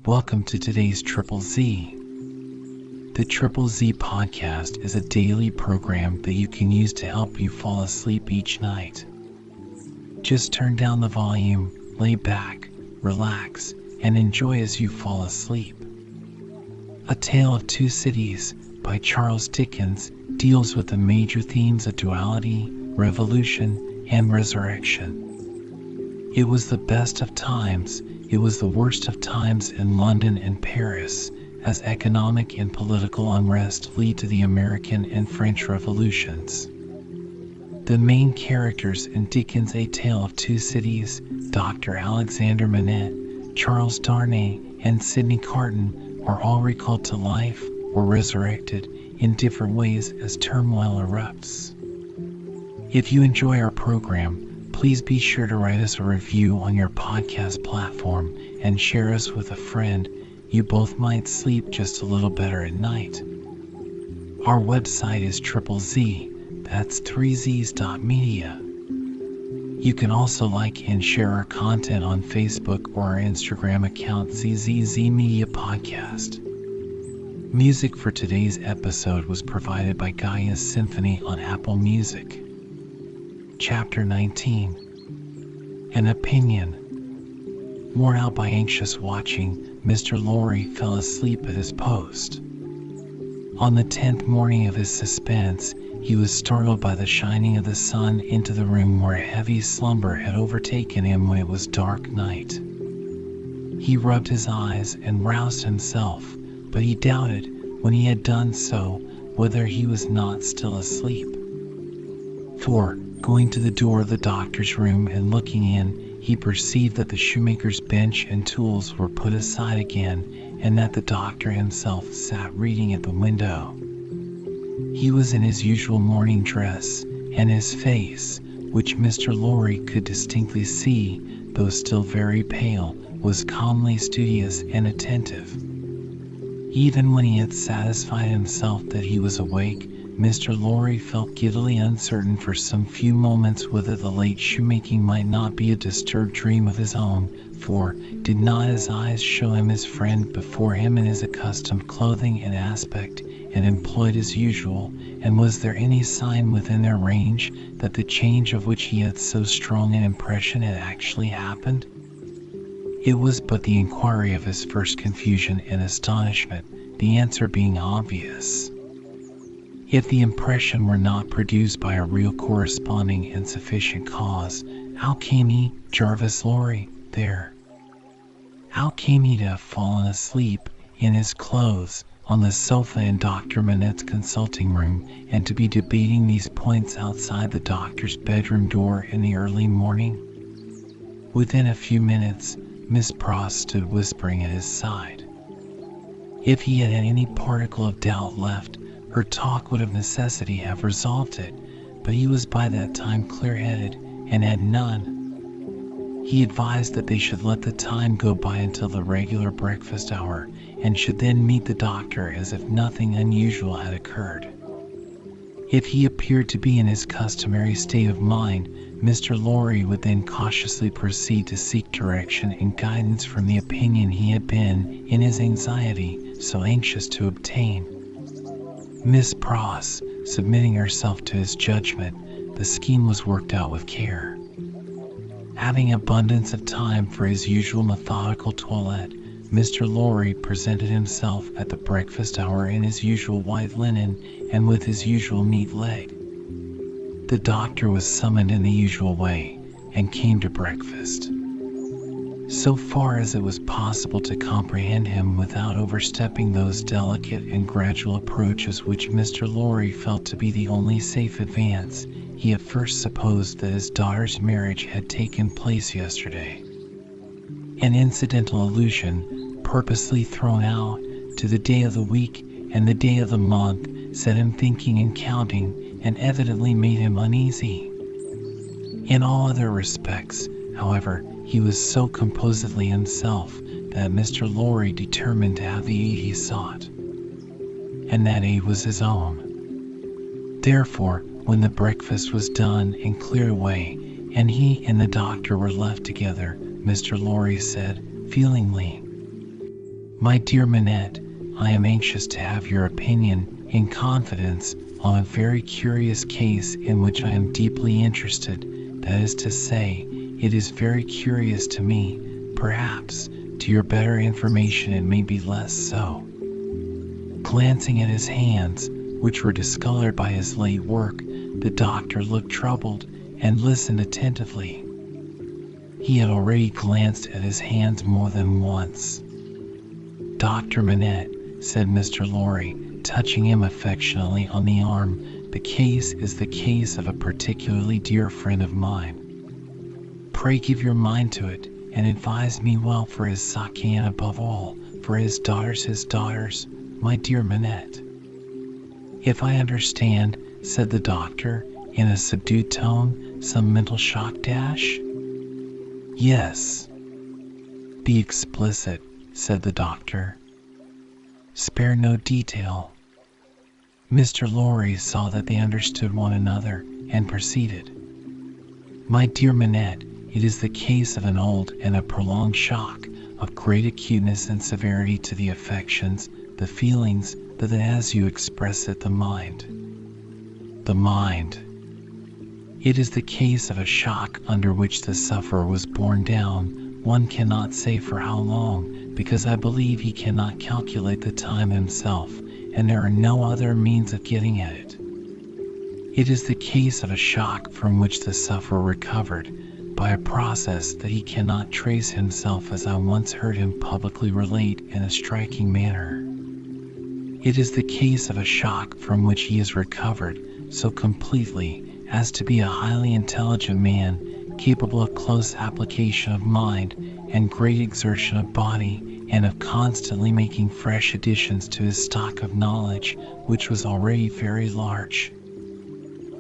Welcome to today's Triple Z. The Triple Z podcast is a daily program that you can use to help you fall asleep each night. Just turn down the volume, lay back, relax, and enjoy as you fall asleep. A Tale of Two Cities by Charles Dickens deals with the major themes of duality, revolution, and resurrection. It was the best of times, it was the worst of times in London and Paris, as economic and political unrest lead to the American and French revolutions. The main characters in Dickens' A Tale of Two Cities, Dr. Alexander Manette, Charles Darnay, and Sidney Carton, are all recalled to life or resurrected in different ways as turmoil erupts. If you enjoy our program, please be sure to write us a review on your podcast platform and share us with a friend. You both might sleep just a little better at night. Our website is Triple Z. That's 3zs.media. You can also like and share our content on Facebook or our Instagram account ZZZ Media Podcast. Music for today's episode was provided by Gaia's Symphony on Apple Music. Chapter 19. An Opinion. Worn out by anxious watching, Mr. Lorry fell asleep at his post. On the 10th morning of his suspense, he was startled by the shining of the sun into the room where a heavy slumber had overtaken him when it was dark night. He rubbed his eyes and roused himself, but he doubted, when he had done so, whether he was not still asleep. For, going to the door of the doctor's room and looking in, he perceived that the shoemaker's bench and tools were put aside again, and that the doctor himself sat reading at the window. He was in his usual morning dress, and his face, which Mr. Lorry could distinctly see, though still very pale, was calmly studious and attentive. Even when he had satisfied himself that he was awake, Mr. Lorry felt giddily uncertain for some few moments whether the late shoemaking might not be a disturbed dream of his own, for did not his eyes show him his friend before him in his accustomed clothing and aspect, and employed as usual, and was there any sign within their range that the change of which he had so strong an impression had actually happened? It was but the inquiry of his first confusion and astonishment, the answer being obvious. If the impression were not produced by a real corresponding and sufficient cause, how came he, Jarvis Lorry, there? How came he to have fallen asleep, in his clothes, on the sofa in Dr. Manette's consulting room, and to be debating these points outside the doctor's bedroom door in the early morning? Within a few minutes, Miss Pross stood whispering at his side. If he had any particle of doubt left, her talk would of necessity have resolved it, but he was by that time clear-headed, and had none. He advised that they should let the time go by until the regular breakfast hour, and should then meet the doctor as if nothing unusual had occurred. If he appeared to be in his customary state of mind, Mr. Lorry would then cautiously proceed to seek direction and guidance from the opinion he had been, in his anxiety, so anxious to obtain. Miss Pross, submitting herself to his judgment, the scheme was worked out with care. Having abundance of time for his usual methodical toilette, Mr. Lorry presented himself at the breakfast hour in his usual white linen and with his usual neat leg. The doctor was summoned in the usual way, and came to breakfast. So far as it was possible to comprehend him without overstepping those delicate and gradual approaches which Mr. Lorry felt to be the only safe advance, he at first supposed that his daughter's marriage had taken place yesterday. An incidental allusion, purposely thrown out, to the day of the week and the day of the month, set him thinking and counting, and evidently made him uneasy. In all other respects, however, he was so composedly himself that Mr. Lorry determined to have the aid he sought, and that aid was his own. Therefore, when the breakfast was done and cleared away, and he and the doctor were left together, Mr. Lorry said, feelingly, My dear Manette, I am anxious to have your opinion in confidence on a very curious case in which I am deeply interested. That is to say, it is very curious to me. Perhaps, to your better information, it may be less so. Glancing at his hands, which were discolored by his late work, the doctor looked troubled and listened attentively. He had already glanced at his hands more than once. Dr. Manette, said Mr. Lorry, touching him affectionately on the arm, the case is the case of a particularly dear friend of mine. Pray give your mind to it, and advise me well for his sake, and above all, for his daughters, my dear Manette. If I understand, said the doctor, in a subdued tone, some mental shock dash? Yes. Be explicit, said the doctor. Spare no detail. Mr. Lorry saw that they understood one another and proceeded. My dear Manette, it is the case of an old and a prolonged shock of great acuteness and severity to the affections, the feelings, that as you express it, the mind. The mind. It is the case of a shock under which the sufferer was borne down, one cannot say for how long, because I believe he cannot calculate the time himself, and there are no other means of getting at it. It is the case of a shock from which the sufferer recovered, by a process that he cannot trace himself, as I once heard him publicly relate in a striking manner. It is the case of a shock from which he is recovered so completely as to be a highly intelligent man, capable of close application of mind and great exertion of body, and of constantly making fresh additions to his stock of knowledge, which was already very large.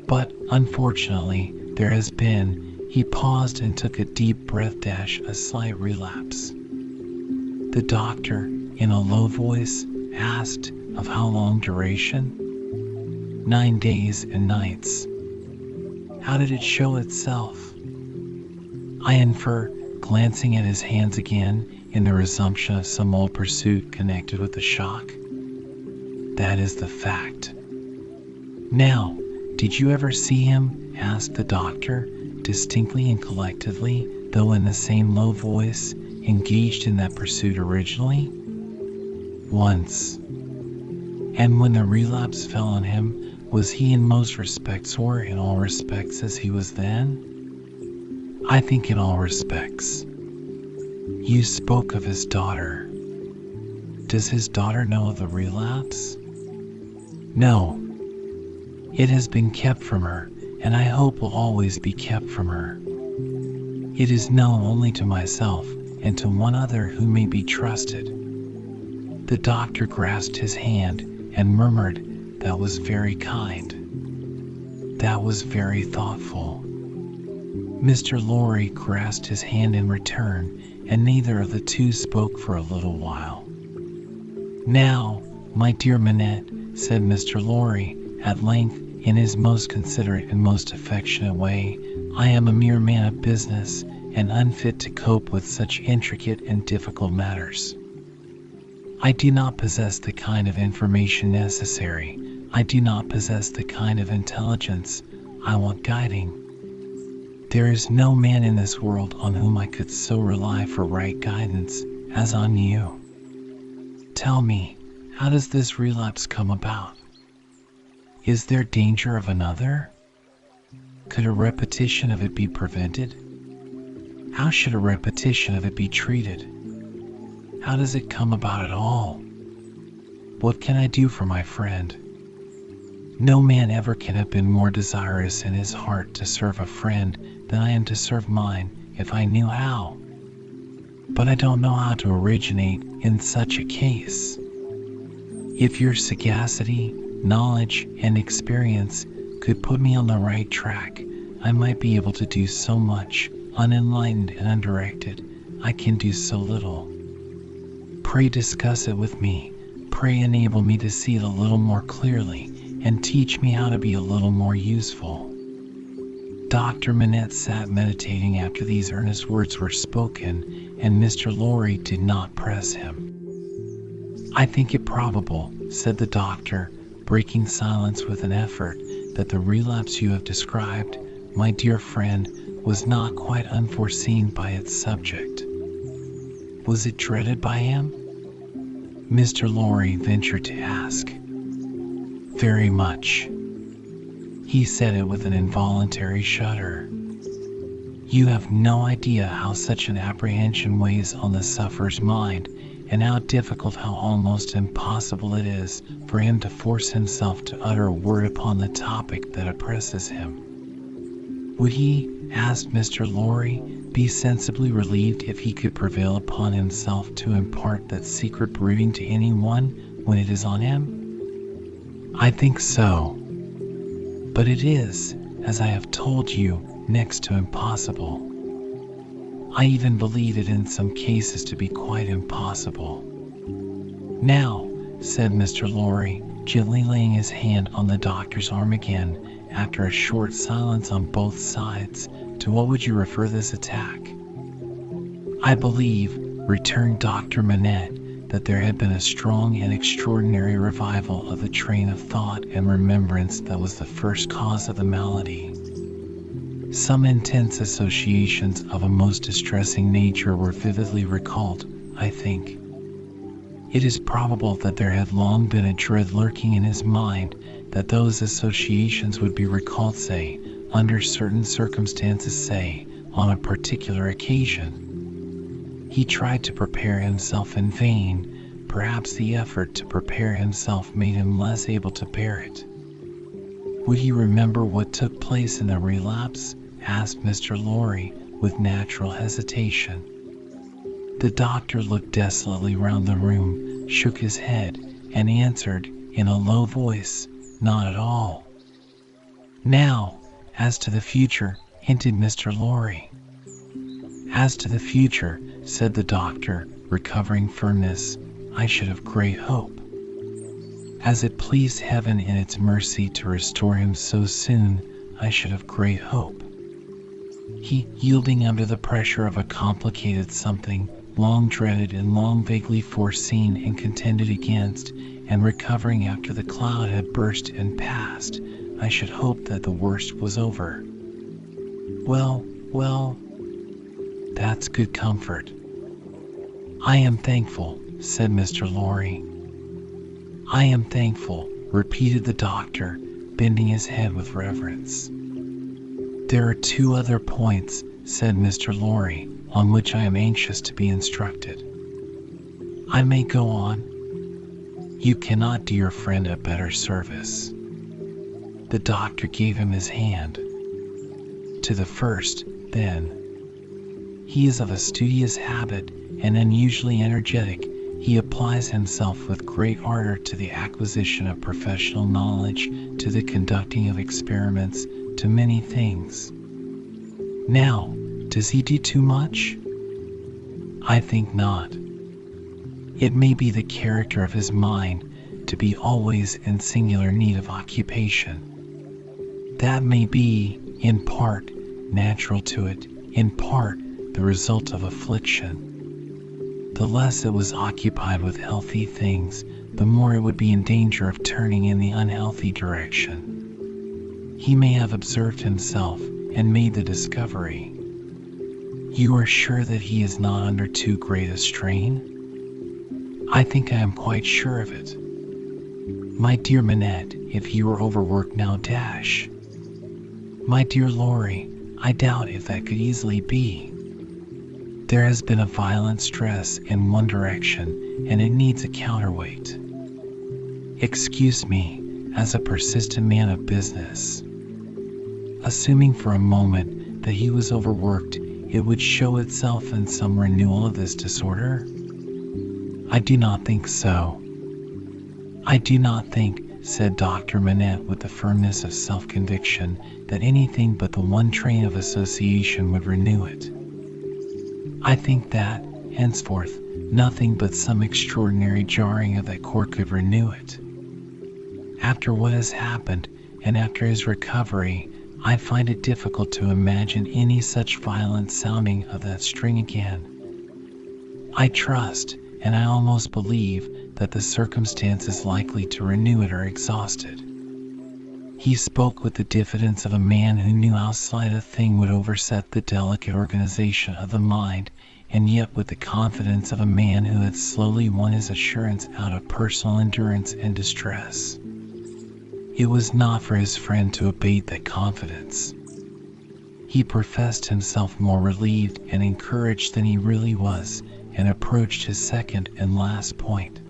But, unfortunately, there has been, he paused and took a deep breath, a slight relapse. The doctor, in a low voice, asked, of how long duration? 9 days and nights. How did it show itself? I infer, glancing at his hands again, in the resumption of some old pursuit connected with the shock. That is the fact. Now, did you ever see him? Asked the doctor, distinctly and collectively, though in the same low voice, engaged in that pursuit originally? Once. And when the relapse fell on him, was he in most respects, or in all respects, as he was then? I think in all respects. You spoke of his daughter. Does his daughter know of the relapse? No. It has been kept from her, and I hope will always be kept from her. It is known only to myself and to one other who may be trusted. The doctor grasped his hand and murmured, that was very kind. That was very thoughtful. Mr. Lorry grasped his hand in return, and neither of the two spoke for a little while. Now, my dear Manette, said Mr. Lorry, at length, in his most considerate and most affectionate way, I am a mere man of business, and unfit to cope with such intricate and difficult matters. I do not possess the kind of information necessary. I do not possess the kind of intelligence I want guiding. There is no man in this world on whom I could so rely for right guidance as on you. Tell me, how does this relapse come about? Is there danger of another? Could a repetition of it be prevented? How should a repetition of it be treated? How does it come about at all? What can I do for my friend? No man ever can have been more desirous in his heart to serve a friend than I am to serve mine, if I knew how. But I don't know how to originate in such a case. If your sagacity, knowledge, and experience could put me on the right track, I might be able to do so much. Unenlightened and undirected, I can do so little. Pray discuss it with me. Pray enable me to see it a little more clearly, and teach me how to be a little more useful. Dr. Manette sat meditating after these earnest words were spoken, and Mr. Lorry did not press him. I think it probable, said the doctor, breaking silence with an effort, that the relapse you have described, my dear friend, was not quite unforeseen by its subject. Was it dreaded by him? Mr. Lorry ventured to ask. Very much. He said it with an involuntary shudder. You have no idea how such an apprehension weighs on the sufferer's mind, and how difficult, how almost impossible it is for him to force himself to utter a word upon the topic that oppresses him. Would he, asked Mr. Lorry, be sensibly relieved if he could prevail upon himself to impart that secret brooding to anyone when it is on him? I think so. But it is, as I have told you, next to impossible. I even believe it in some cases to be quite impossible. Now, said Mr. Lorry, gently laying his hand on the doctor's arm again, after a short silence on both sides, to what would you refer this attack? I believe, returned Dr. Manette, that there had been a strong and extraordinary revival of the train of thought and remembrance that was the first cause of the malady. Some intense associations of a most distressing nature were vividly recalled, I think. It is probable that there had long been a dread lurking in his mind that those associations would be recalled, say, under certain circumstances, say, on a particular occasion. He tried to prepare himself in vain. Perhaps the effort to prepare himself made him less able to bear it. Would he remember what took place in the relapse? Asked Mr. Lorry, with natural hesitation. The doctor looked desolately round the room, shook his head, and answered, in a low voice, not at all. Now, as to the future, hinted Mr. Lorry. As to the future, said the doctor, recovering firmness, I should have great hope. As it pleased heaven in its mercy to restore him so soon, I should have great hope. He, yielding under the pressure of a complicated something, long dreaded and long vaguely foreseen and contended against, and recovering after the cloud had burst and passed, I should hope that the worst was over. Well, that's good comfort. I am thankful, said Mr. Lorry. I am thankful, repeated the doctor, bending his head with reverence. There are two other points, said Mr. Lorry, on which I am anxious to be instructed. I may go on. You cannot do your friend a better service. The doctor gave him his hand. To the first, then. He is of a studious habit and unusually energetic. He applies himself with great ardor to the acquisition of professional knowledge, to the conducting of experiments, to many things. Now, does he do too much? I think not. It may be the character of his mind to be always in singular need of occupation. That may be, in part, natural to it, in part, the result of affliction. The less it was occupied with healthy things, the more it would be in danger of turning in the unhealthy direction. He may have observed himself and made the discovery. You are sure that he is not under too great a strain? I think I am quite sure of it. My dear Manette, if he were overworked now, dash. My dear Lorry, I doubt if that could easily be. There has been a violent stress in one direction, and it needs a counterweight. Excuse me, as a persistent man of business. Assuming for a moment that he was overworked, it would show itself in some renewal of this disorder? I do not think so. I do not think, said Dr. Manette with the firmness of self-conviction, that anything but the one train of association would renew it. I think that, henceforth, nothing but some extraordinary jarring of that cord could renew it. After what has happened, and after his recovery, I find it difficult to imagine any such violent sounding of that string again. I trust, and I almost believe that the circumstances likely to renew it are exhausted. He spoke with the diffidence of a man who knew how slight a thing would overset the delicate organization of the mind, and yet with the confidence of a man who had slowly won his assurance out of personal endurance and distress. It was not for his friend to abate that confidence. He professed himself more relieved and encouraged than he really was, and approached his second and last point.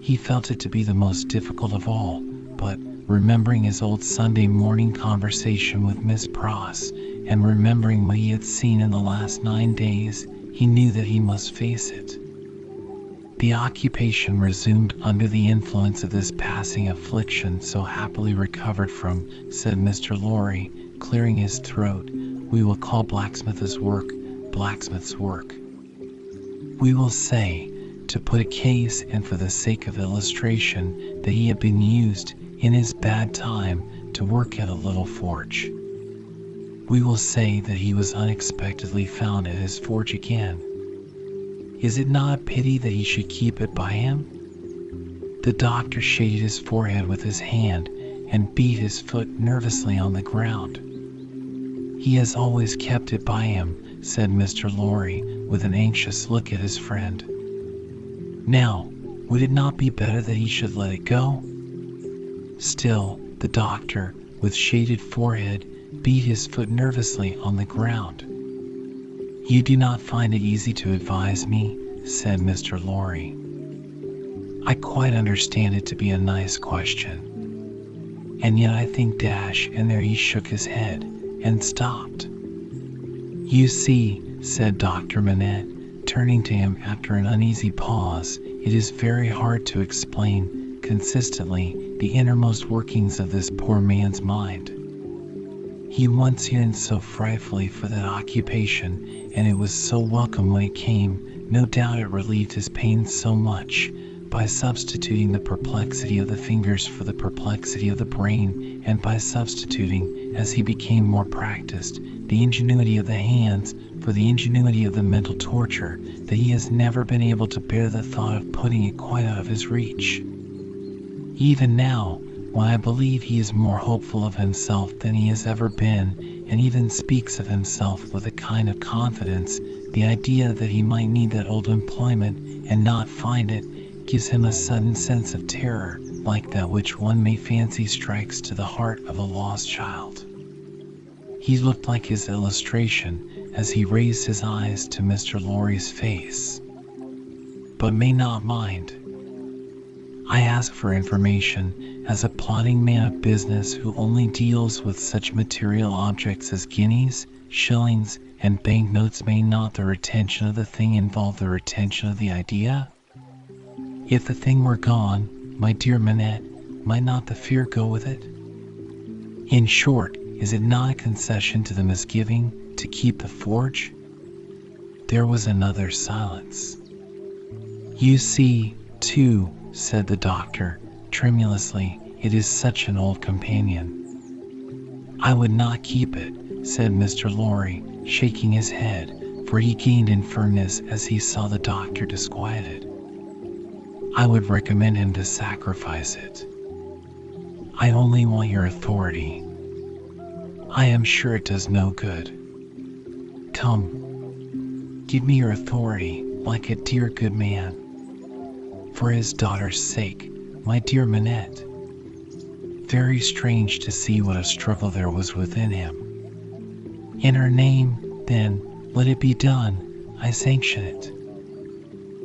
He felt it to be the most difficult of all, but remembering his old Sunday morning conversation with Miss Pross, and remembering what he had seen in the last 9 days, he knew that he must face it. The occupation resumed under the influence of this passing affliction so happily recovered from, said Mr. Lorry, clearing his throat, we will call blacksmith's work, blacksmith's work. We will say, to put a case and for the sake of illustration, that he had been used, in his bad time, to work at a little forge. We will say that he was unexpectedly found at his forge again. Is it not a pity that he should keep it by him? The doctor shaded his forehead with his hand and beat his foot nervously on the ground. He has always kept it by him, said Mr. Lorry, with an anxious look at his friend. Now, would it not be better that he should let it go? Still, the doctor, with shaded forehead, beat his foot nervously on the ground. You do not find it easy to advise me, said Mr. Lorry. I quite understand it to be a nice question. And yet I think and there he shook his head, and stopped. You see, said Dr. Manette, turning to him after an uneasy pause, it is very hard to explain, consistently, the innermost workings of this poor man's mind. He once yearned so frightfully for that occupation, and it was so welcome when it came, no doubt it relieved his pain so much, by substituting the perplexity of the fingers for the perplexity of the brain, and by substituting, as he became more practiced, the ingenuity of the hands for the ingenuity of the mental torture, that he has never been able to bear the thought of putting it quite out of his reach. Even now, when I believe he is more hopeful of himself than he has ever been, and even speaks of himself with a kind of confidence, the idea that he might need that old employment and not find it gives him a sudden sense of terror, like that which one may fancy strikes to the heart of a lost child. He looked like his illustration as he raised his eyes to Mr. Lorry's face. But may not mind. I ask for information as a plodding man of business who only deals with such material objects as guineas, shillings, and banknotes. May not the retention of the thing involve the retention of the idea? If the thing were gone, my dear Manette, might not the fear go with it? In short, is it not a concession to the misgiving to keep the forge? There was another silence. You see, too, said the doctor, tremulously, it is such an old companion. I would not keep it, said Mr. Lorry, shaking his head, for he gained in firmness as he saw the doctor disquieted. I would recommend him to sacrifice it. I only want your authority. I am sure it does no good. Come, give me your authority, like a dear good man. For his daughter's sake, my dear Manette. Very strange to see what a struggle there was within him. In her name, then, let it be done. I sanction it.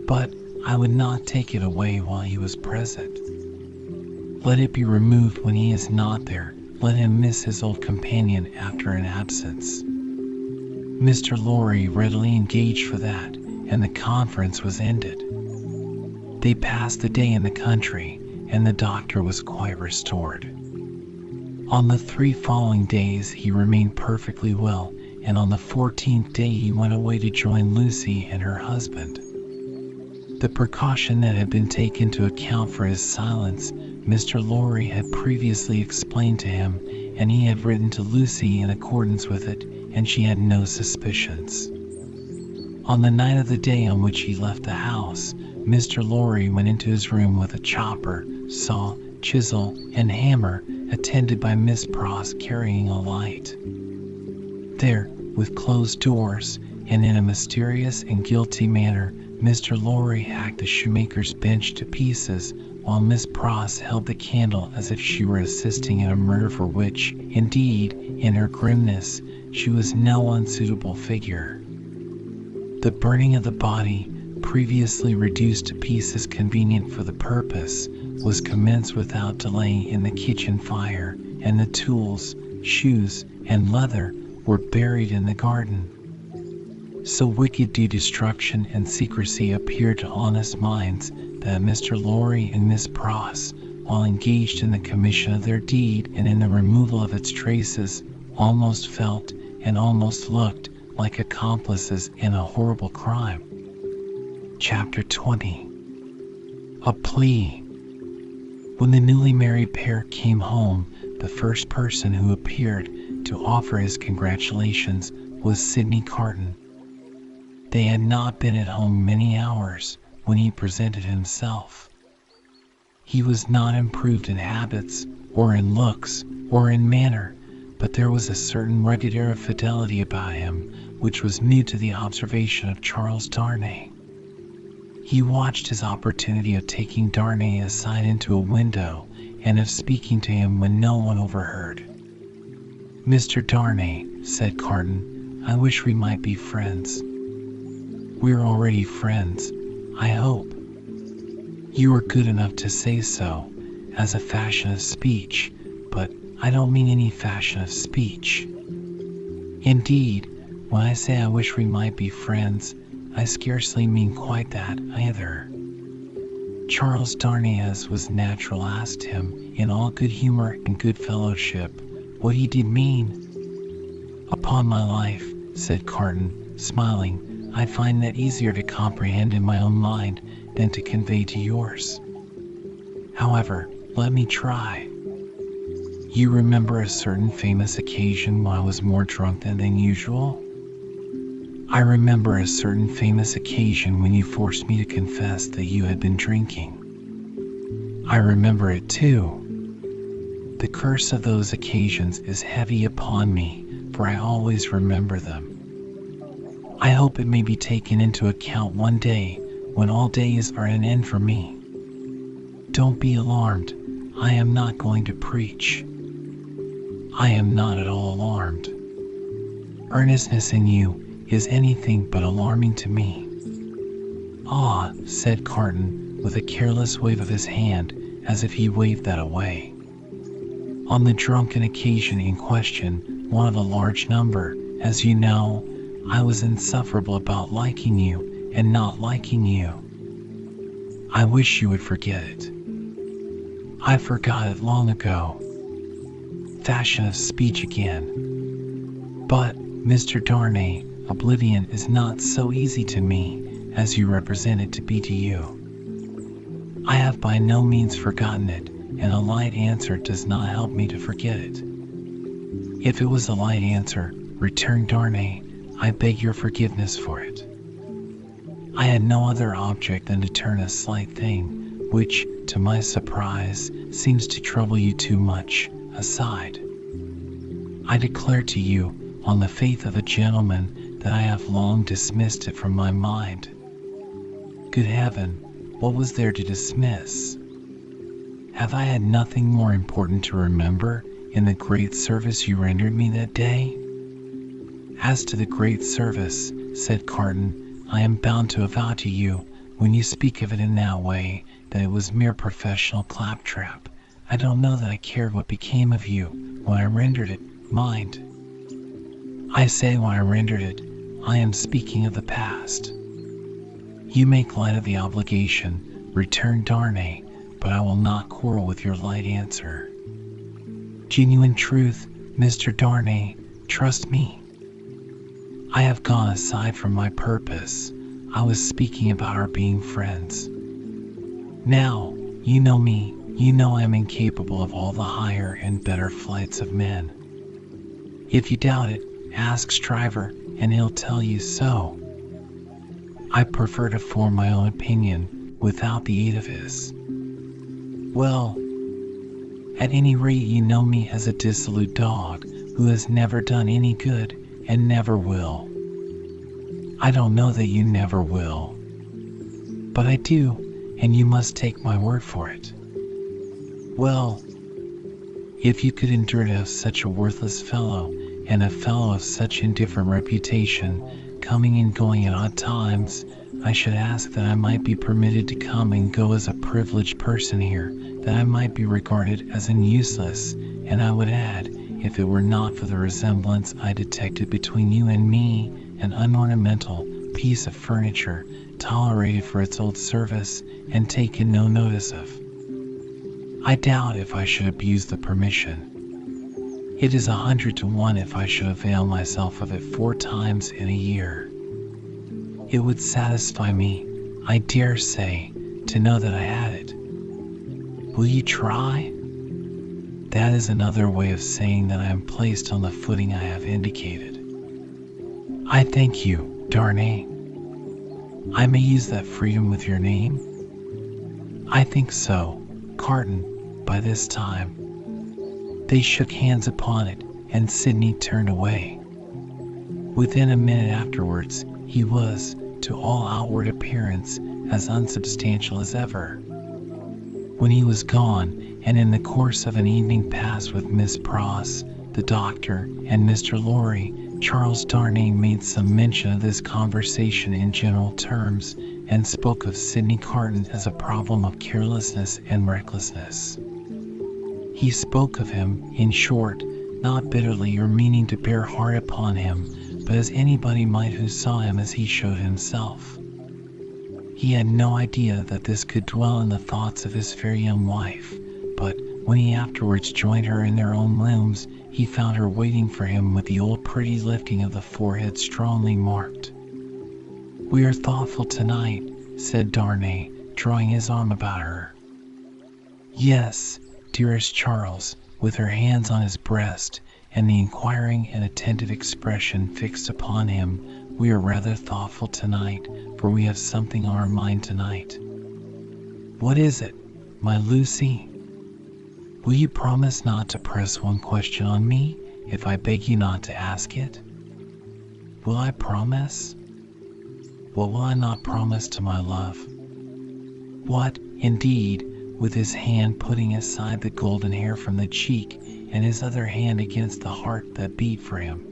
But I would not take it away while he was present. Let it be removed when he is not there. Let him miss his old companion after an absence. Mr. Lorry readily engaged for that, and the conference was ended. They passed the day in the country, and the doctor was quite restored. On the 3 following days he remained perfectly well, and on the 14th day he went away to join Lucy and her husband. The precaution that had been taken to account for his silence, Mr. Lorry had previously explained to him, and he had written to Lucy in accordance with it, and she had no suspicions. On the night of the day on which he left the house, Mr. Lorry went into his room with a chopper, saw, chisel, and hammer, attended by Miss Pross carrying a light. There, with closed doors, and in a mysterious and guilty manner, Mr. Lorry hacked the shoemaker's bench to pieces, while Miss Pross held the candle as if she were assisting in a murder for which, indeed, in her grimness, she was no unsuitable figure. The burning of the body, previously reduced to pieces convenient for the purpose, was commenced without delay in the kitchen fire, and the tools, shoes, and leather were buried in the garden. So wicked do destruction and secrecy appear to honest minds that Mr. Lorry and Miss Pross, while engaged in the commission of their deed and in the removal of its traces, almost felt and almost looked like accomplices in a horrible crime. Chapter 20. A Plea. When the newly married pair came home, the first person who appeared to offer his congratulations was Sidney Carton. They had not been at home many hours when he presented himself. He was not improved in habits, or in looks, or in manner, but there was a certain rugged air of fidelity about him which was new to the observation of Charles Darnay. He watched his opportunity of taking Darnay aside into a window and of speaking to him when no one overheard. "Mr. Darnay," said Carton, "I wish we might be friends." "We are already friends, I hope." "You are good enough to say so, as a fashion of speech, but I don't mean any fashion of speech. Indeed, when I say I wish we might be friends, I scarcely mean quite that either." Charles Darnay, as was natural, asked him, in all good humor and good fellowship, what he did mean. "Upon my life," said Carton, smiling, "I find that easier to comprehend in my own mind than to convey to yours. However, let me try. You remember a certain famous occasion when I was more drunk than usual?" "I remember a certain famous occasion when you forced me to confess that you had been drinking." "I remember it too. The curse of those occasions is heavy upon me, for I always remember them. I hope it may be taken into account one day, when all days are an end for me. Don't be alarmed. I am not going to preach. I am not at all alarmed. Earnestness in you is anything but alarming to me." "Ah," said Carton, with a careless wave of his hand, as if he waved that away. "On the drunken occasion in question, one of a large number, as you know, I was insufferable about liking you and not liking you. I wish you would forget it." "I forgot it long ago." Fashion of speech again. "But, Mr. Darnay, oblivion is not so easy to me as you represent it to be to you. I have by no means forgotten it, and a light answer does not help me to forget it." "If it was a light answer," returned Darnay, "I beg your forgiveness for it. I had no other object than to turn a slight thing, which, to my surprise, seems to trouble you too much, aside. I declare to you, on the faith of a gentleman, that I have long dismissed it from my mind." "Good heaven, what was there to dismiss? Have I had nothing more important to remember in the great service you rendered me that day?" "As to the great service," said Carton, "I am bound to avow to you, when you speak of it in that way, that it was mere professional claptrap. I don't know that I cared what became of you when I rendered it, mind. I say when I rendered it, I am speaking of the past." "You make light of the obligation," returned Darnay, "but I will not quarrel with your light answer. Genuine truth, Mr. Darnay, trust me. I have gone aside from my purpose. I was speaking about our being friends. Now, you know me, you know I am incapable of all the higher and better flights of men. If you doubt it, ask Stryver, and he'll tell you so. I prefer to form my own opinion without the aid of his. Well, at any rate, you know me as a dissolute dog who has never done any good and never will. I don't know that you never will, but I do, and you must take my word for it. Well, if you could endure to have such a worthless fellow, and a fellow of such indifferent reputation, coming and going at odd times, I should ask that I might be permitted to come and go as a privileged person here, that I might be regarded as an useless, and I would add, if it were not for the resemblance I detected between you and me, an unornamental piece of furniture, tolerated for its old service, and taken no notice of. I doubt if I should abuse the permission. It is 100 to 1 if I should avail myself of it 4 times in a year. It would satisfy me, I dare say, to know that I had it. Will you try? That is another way of saying that I am placed on the footing I have indicated. I thank you, Darnay. I may use that freedom with your name? I think so, Carton, by this time. They shook hands upon it, and Sidney turned away. Within a minute afterwards, he was, to all outward appearance, as unsubstantial as ever. When he was gone, and in the course of an evening passed with Miss Pross, the doctor, and Mr. Lorry, Charles Darnay made some mention of this conversation in general terms, and spoke of Sidney Carton as a problem of carelessness and recklessness. He spoke of him, in short, not bitterly or meaning to bear hard upon him, but as anybody might who saw him as he showed himself. He had no idea that this could dwell in the thoughts of his fair young wife, but when he afterwards joined her in their own rooms, he found her waiting for him with the old pretty lifting of the forehead strongly marked. "We are thoughtful tonight," said Darnay, drawing his arm about her. "Yes, dearest Charles," with her hands on his breast, and the inquiring and attentive expression fixed upon him, "we are rather thoughtful tonight, for we have something on our mind tonight." "What is it, my Lucy?" "Will you promise not to press one question on me, if I beg you not to ask it?" "Will I promise? What will I not promise to my love?" "What, indeed?" with his hand putting aside the golden hair from the cheek, and his other hand against the heart that beat for him.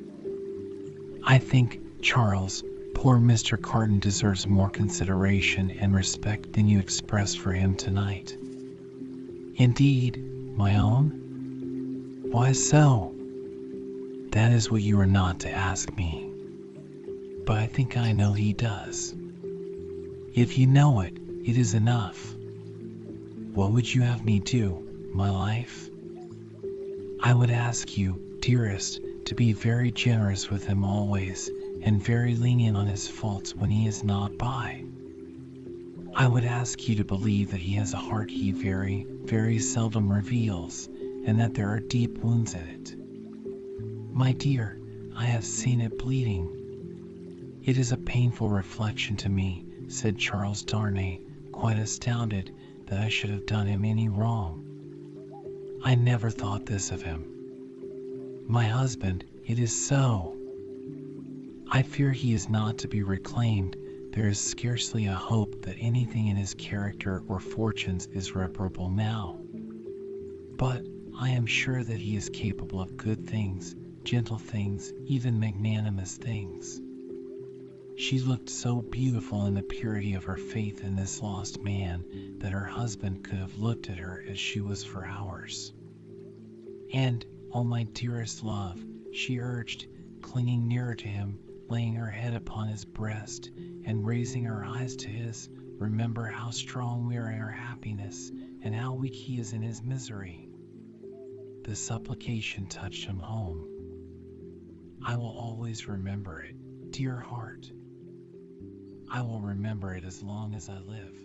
"I think, Charles, poor Mr. Carton deserves more consideration and respect than you expressed for him tonight." "Indeed, my own? Why so?" "That is what you are not to ask me. But I think I know he does. If you know it, it is enough. What would you have me do, my life?" "I would ask you, dearest, to be very generous with him always, and very lenient on his faults when he is not by. I would ask you to believe that he has a heart he very, very seldom reveals, and that there are deep wounds in it. My dear, I have seen it bleeding." "It is a painful reflection to me," said Charles Darnay, quite astounded that I should have done him any wrong. "I never thought this of him. My husband, it is so. I fear he is not to be reclaimed. There is scarcely a hope that anything in his character or fortunes is reparable now. But I am sure that he is capable of good things, gentle things, even magnanimous things." She looked so beautiful in the purity of her faith in this lost man that her husband could have looked at her as she was for hours. "And, oh my dearest love," she urged, clinging nearer to him, laying her head upon his breast, and raising her eyes to his, "remember how strong we are in our happiness, and how weak he is in his misery." The supplication touched him home. "I will always remember it, dear heart. I will remember it as long as I live."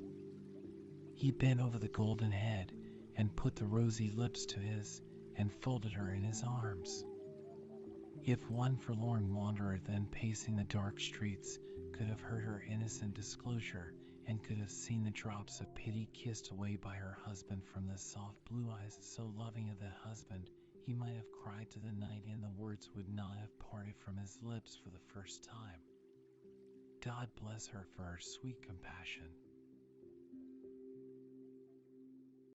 He bent over the golden head, and put the rosy lips to his, and folded her in his arms. If one forlorn wanderer then pacing the dark streets could have heard her innocent disclosure, and could have seen the drops of pity kissed away by her husband from the soft blue eyes so loving of the husband, he might have cried to the night and the words would not have parted from his lips for the first time. God bless her for her sweet compassion.